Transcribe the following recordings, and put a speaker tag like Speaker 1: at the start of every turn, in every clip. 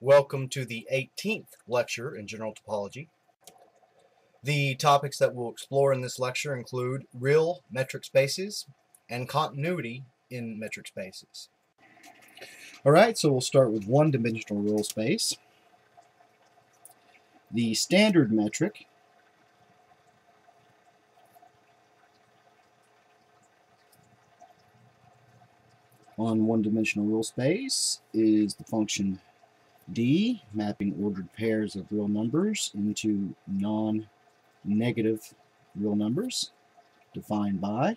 Speaker 1: Welcome to the 18th lecture in general topology. The topics that we'll explore in this lecture include real metric spaces and continuity in metric spaces. Alright, so we'll start with one-dimensional real space. The standard metric on one-dimensional real space is the function D, mapping ordered pairs of real numbers into non-negative real numbers, defined by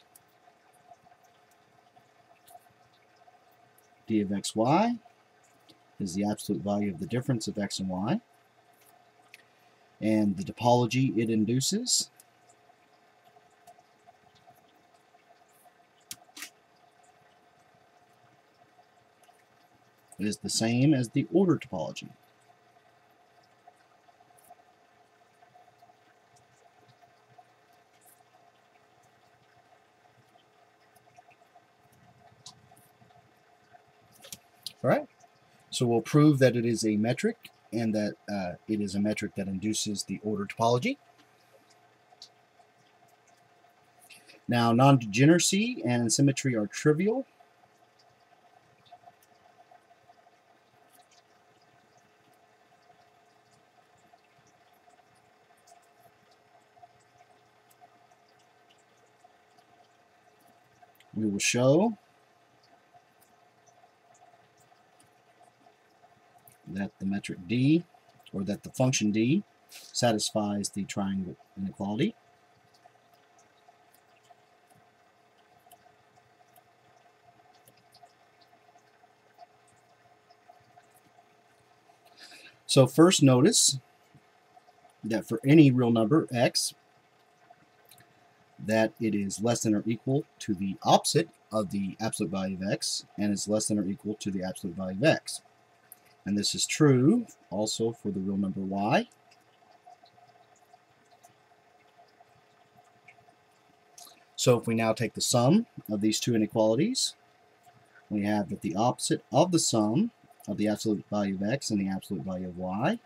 Speaker 1: d of xy is the absolute value of the difference of x and y, and the topology it induces is the same as the order topology. Alright, so we'll prove that it is a metric and that it is a metric that induces the order topology. Now, non-degeneracy and symmetry are trivial. We will show that the metric D, or that the function D, satisfies the triangle inequality. So first notice that for any real number x, that it is less than or equal to the opposite of the absolute value of x and is less than or equal to the absolute value of x. And this is true also for the real number y. So if we now take the sum of these two inequalities, we have that the opposite of the sum of the absolute value of x and the absolute value of y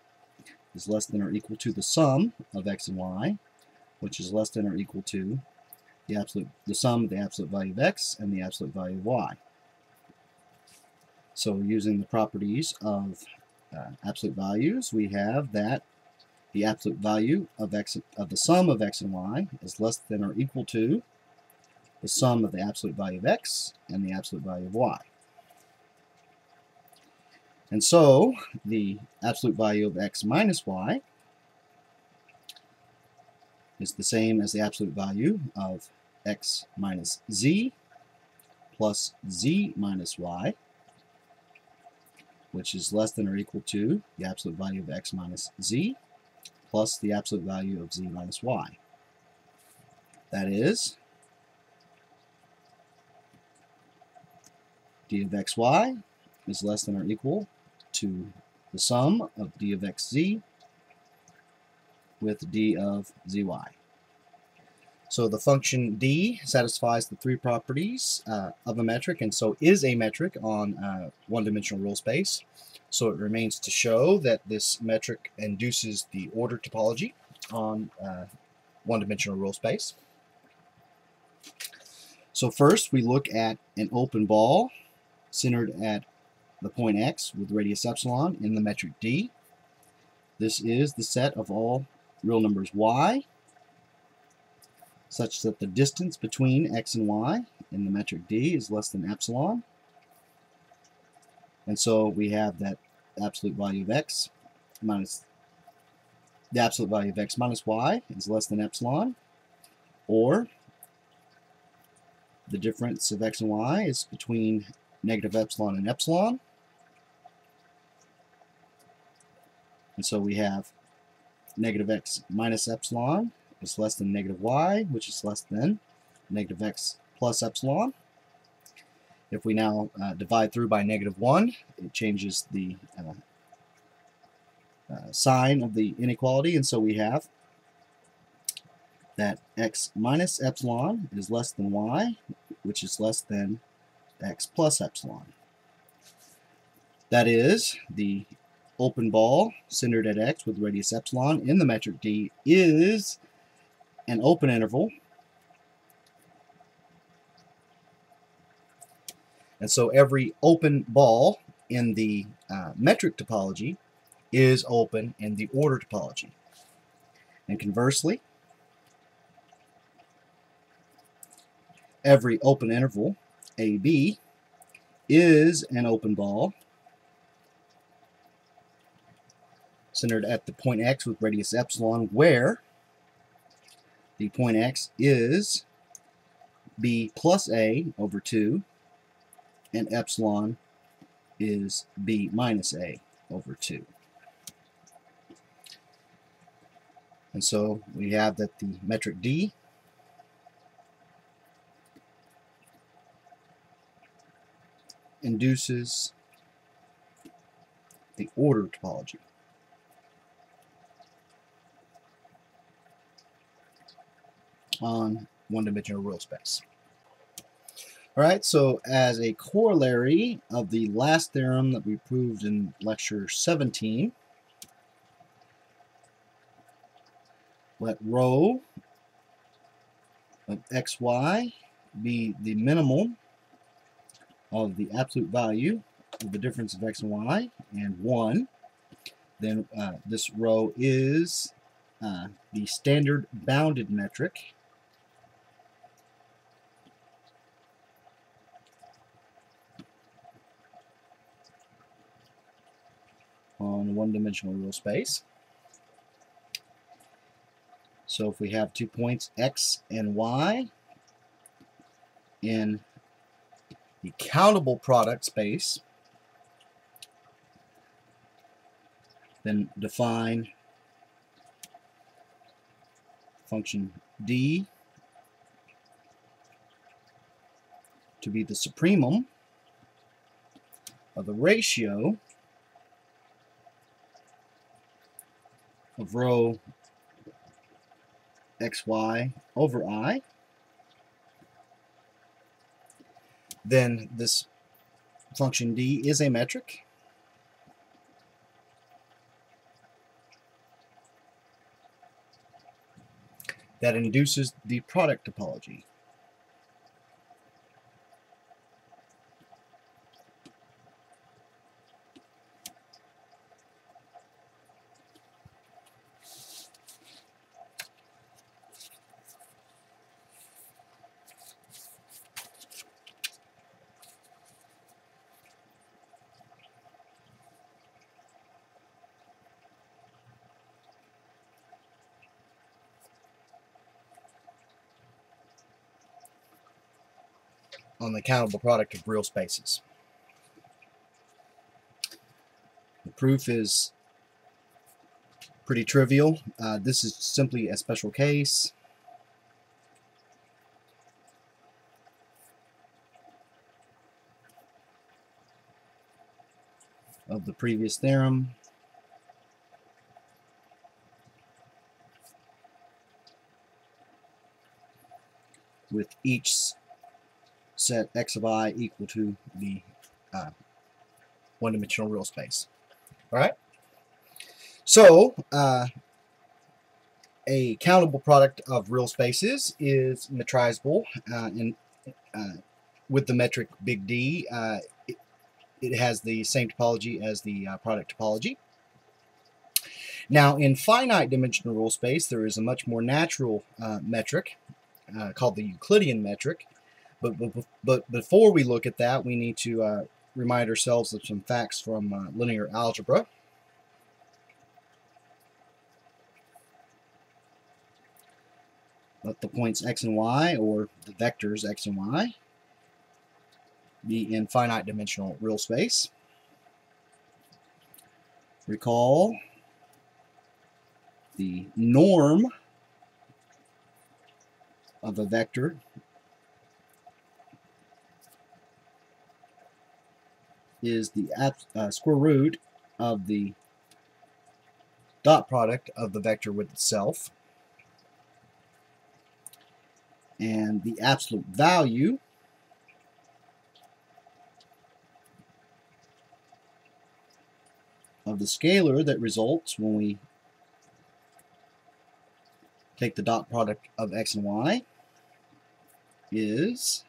Speaker 1: is less than or equal to the sum of x and y, which is less than or equal to the sum of the absolute value of x and the absolute value of y. So using the properties of absolute values, we have that the absolute value of the sum of x and y is less than or equal to the sum of the absolute value of x and the absolute value of y. And so the absolute value of x minus y is the same as the absolute value of x minus z plus z minus y, which is less than or equal to the absolute value of x minus z plus the absolute value of z minus y. That is d of xy is less than or equal to the sum of d of xz with d of zy. So the function D satisfies the three properties of a metric, and so is a metric on one-dimensional real space. So it remains to show that this metric induces the order topology on one-dimensional real space. So first we look at an open ball centered at the point x with radius epsilon in the metric D. This is the set of all real numbers y, such that the distance between x and y in the metric D is less than epsilon. And so we have that absolute value of x minus the absolute value of x minus y is less than epsilon, or the difference of x and y is between negative epsilon and epsilon. And so we have negative x minus epsilon is less than negative y, which is less than negative x plus epsilon. If we now divide through by negative 1, it changes the sign of the inequality, and so we have that x minus epsilon is less than y, which is less than x plus epsilon. That is, the open ball centered at x with radius epsilon in the metric D is an open interval. And so every open ball in the metric topology is open in the order topology. And conversely, every open interval, AB, is an open ball centered at the point x with radius epsilon, where the point x is b plus a over 2, and epsilon is b minus a over 2. And so we have that the metric D induces the order topology. On one-dimensional real space. Alright, so as a corollary of the last theorem that we proved in lecture 17, let rho of xy be the minimum of the absolute value of the difference of x and y, and 1. Then this rho is the standard bounded metric on one-dimensional real space. So if we have 2 points x and y in the countable product space, then define function D to be the supremum of the ratio of rho xy over I. Then this function D is a metric that induces the product topology. On the countable product of real spaces. The proof is pretty trivial. This is simply a special case of the previous theorem. With each set x of I equal to the one-dimensional real space. All right. So a countable product of real spaces is metrizable with the metric big D. It has the same topology as the product topology. Now, in finite dimensional real space, there is a much more natural metric called the Euclidean metric. But before we look at that, we need to remind ourselves of some facts from linear algebra. Let the points x and y, or the vectors x and y, be in finite dimensional real space. Recall the norm of a vector is the square root of the dot product of the vector with itself, and the absolute value of of the scalar that results when we take the dot product of x and y is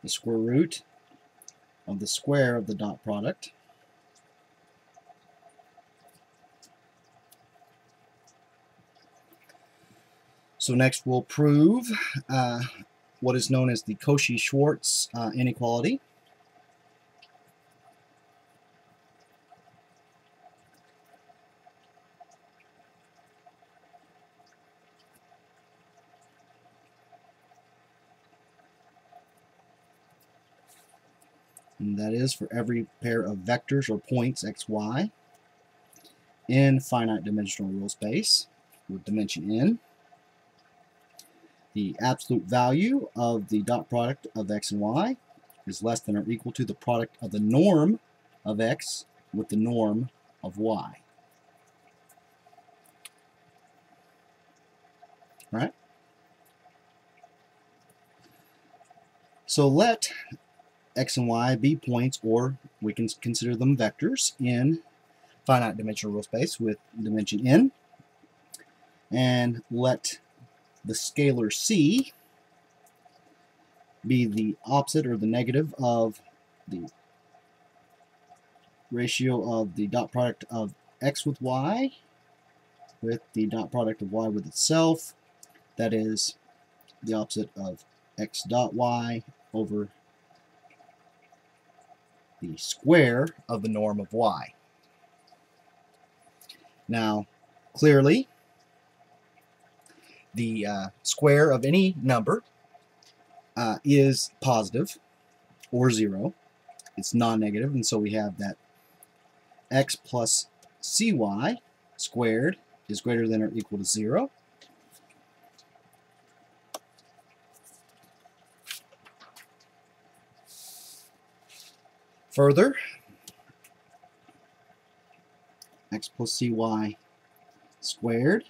Speaker 1: the square root of the square of the dot product So next we'll prove what is known as the Cauchy-Schwarz inequality. And that is for every pair of vectors or points x, y in finite dimensional real space with dimension n. The absolute value of the dot product of x and y is less than or equal to the product of the norm of x with the norm of y. Right? So let x and y be points, or we can consider them vectors in finite dimensional real space with dimension n, and let the scalar c be the opposite or the negative of the ratio of the dot product of x with y with the dot product of y with itself. That is the opposite of x dot y over the square of the norm of y. Now, clearly, the square of any number is positive or 0. It's non-negative, and so we have that x plus cy squared is greater than or equal to 0. Further, x plus cy squared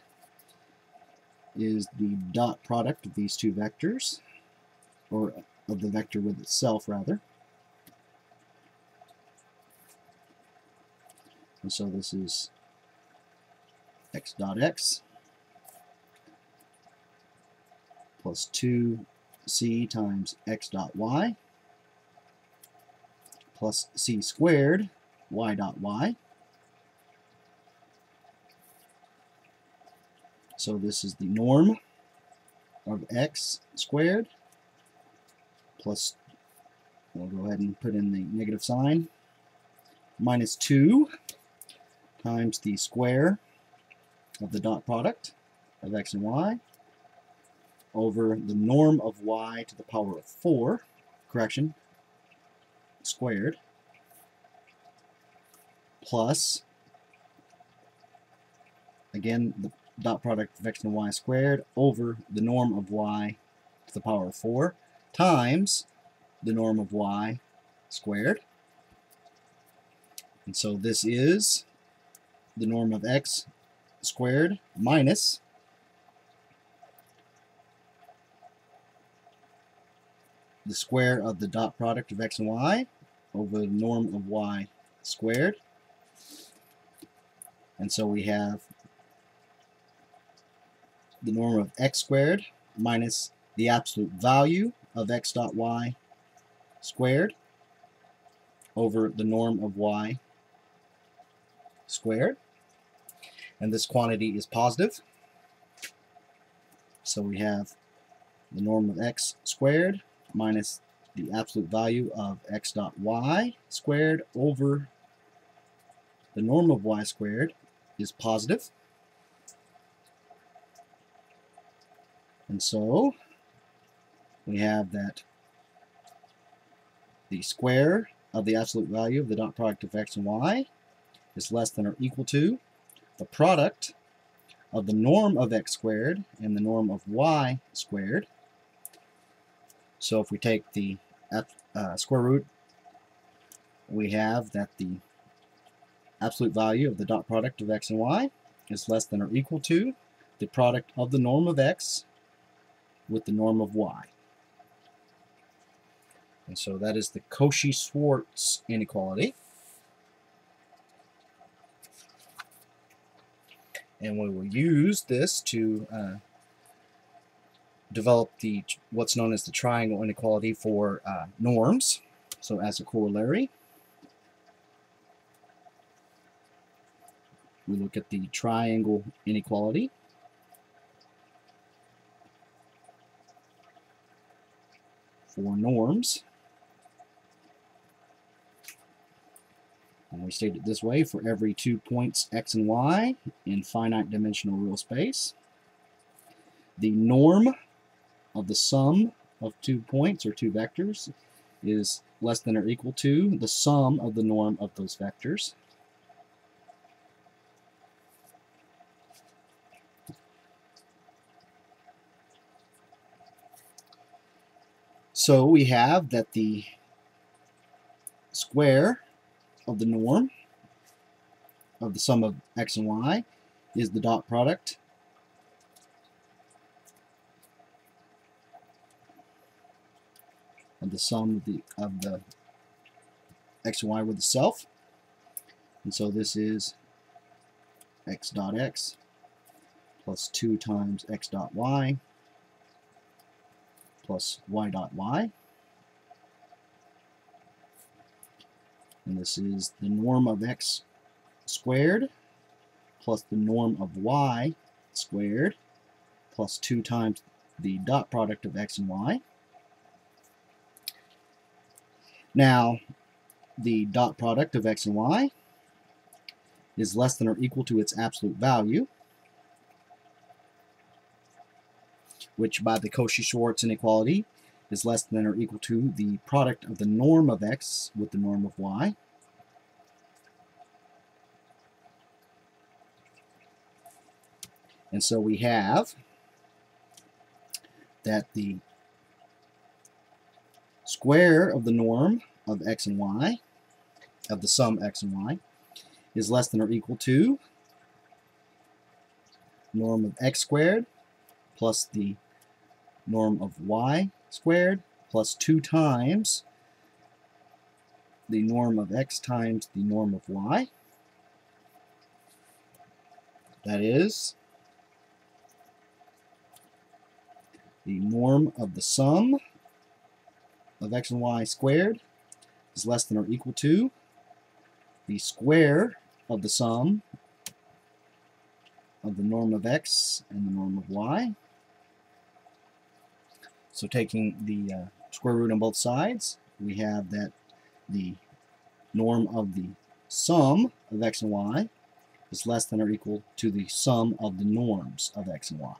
Speaker 1: is the dot product of these two vectors, or of the vector with itself, rather. And so this is x dot x plus 2c times x dot y plus c squared y dot y. So this is the norm of x squared plus, we'll go ahead and put in the negative sign, minus 2 times the square of the dot product of x and y over the norm of y to the power of 4, correction, squared, plus, again, the dot product of x and y squared over the norm of y to the power of 4 times the norm of y squared. And so this is the norm of x squared minus the square of the dot product of x and y over the norm of y squared. And so we have the norm of x squared minus the absolute value of x dot y squared over the norm of y squared. And this quantity is positive. So we have the norm of x squared minus the absolute value of x dot y squared over the norm of y squared is positive. And so we have that the square of the absolute value of the dot product of x and y is less than or equal to the product of the norm of x squared and the norm of y squared. So if we take the square root, we have that the absolute value of the dot product of x and y is less than or equal to the product of the norm of x with the norm of y. And so that is the Cauchy-Schwarz inequality. And we will use this to develop what's known as the triangle inequality for norms. So as a corollary, we look at the triangle inequality. For norms. And we state it this way: for every 2 points x and y in finite dimensional real space, the norm of the sum of 2 points or 2 vectors is less than or equal to the sum of the norm of those vectors. So we have that the square of the norm of the sum of x and y is the dot product of the sum of the x and y with itself. And so this is x dot x plus 2 times x dot y plus y dot y. And this is the norm of x squared plus the norm of y squared plus 2 times the dot product of x and y. Now, the dot product of x and y is less than or equal to its absolute value, which by the Cauchy-Schwarz inequality is less than or equal to the product of the norm of x with the norm of y. And so we have that the square of the norm of x and y, of the sum x and y, is less than or equal to norm of x squared plus the norm of y squared plus 2 times the norm of x times the norm of y. That is the norm of the sum of x and y squared is less than or equal to the square of the sum of the norm of x and the norm of y. So taking the square root on both sides, we have that the norm of the sum of x and y is less than or equal to the sum of the norms of x and y.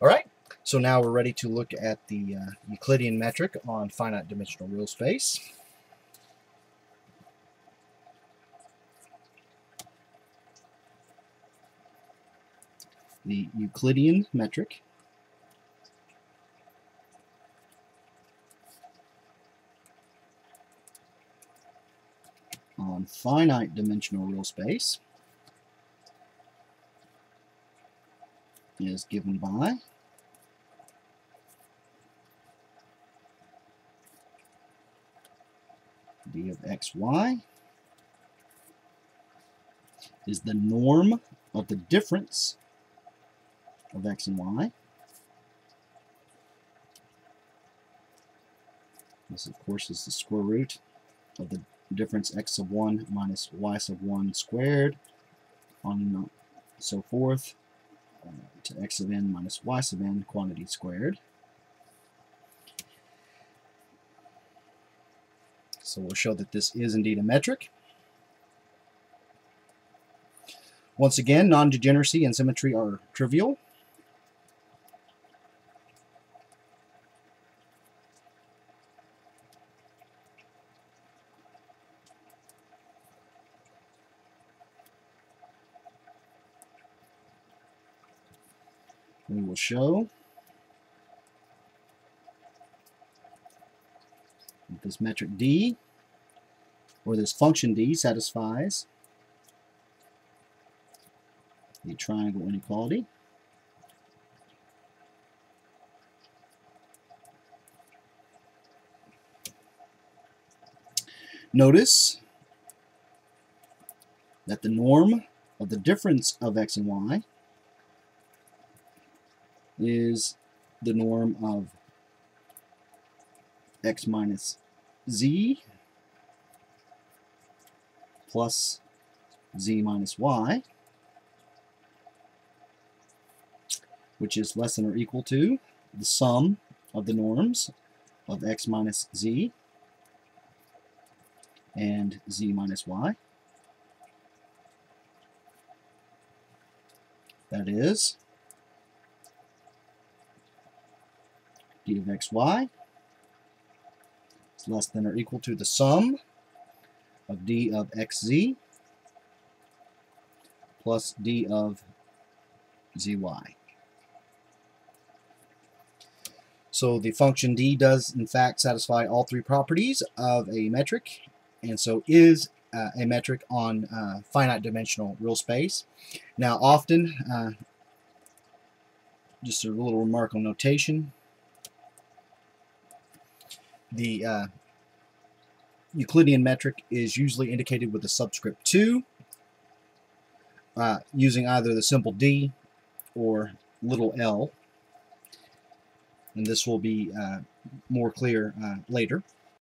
Speaker 1: All right, so now we're ready to look at the Euclidean metric on finite dimensional real space. The Euclidean metric on finite dimensional real space is given by d of xy is the norm of the difference of x and y. This, of course, is the square root of the difference x sub 1 minus y sub 1 squared, on and so forth, to x sub n minus y sub n quantity squared. So we'll show that this is indeed a metric. Once again, non-degeneracy and symmetry are trivial. We will show that this metric d, or this function d, satisfies the triangle inequality Notice that the norm of the difference of x and y is the norm of x minus z plus z minus y, which is less than or equal to the sum of the norms of x minus z and z minus y. That is d of xy is less than or equal to the sum of d of xz plus d of zy. So the function d does in fact satisfy all three properties of a metric, and so is a metric on finite dimensional real space. Now often, just a little remark on notation, the Euclidean metric is usually indicated with a subscript 2, using either the symbol d or little l, and this will be more clear later.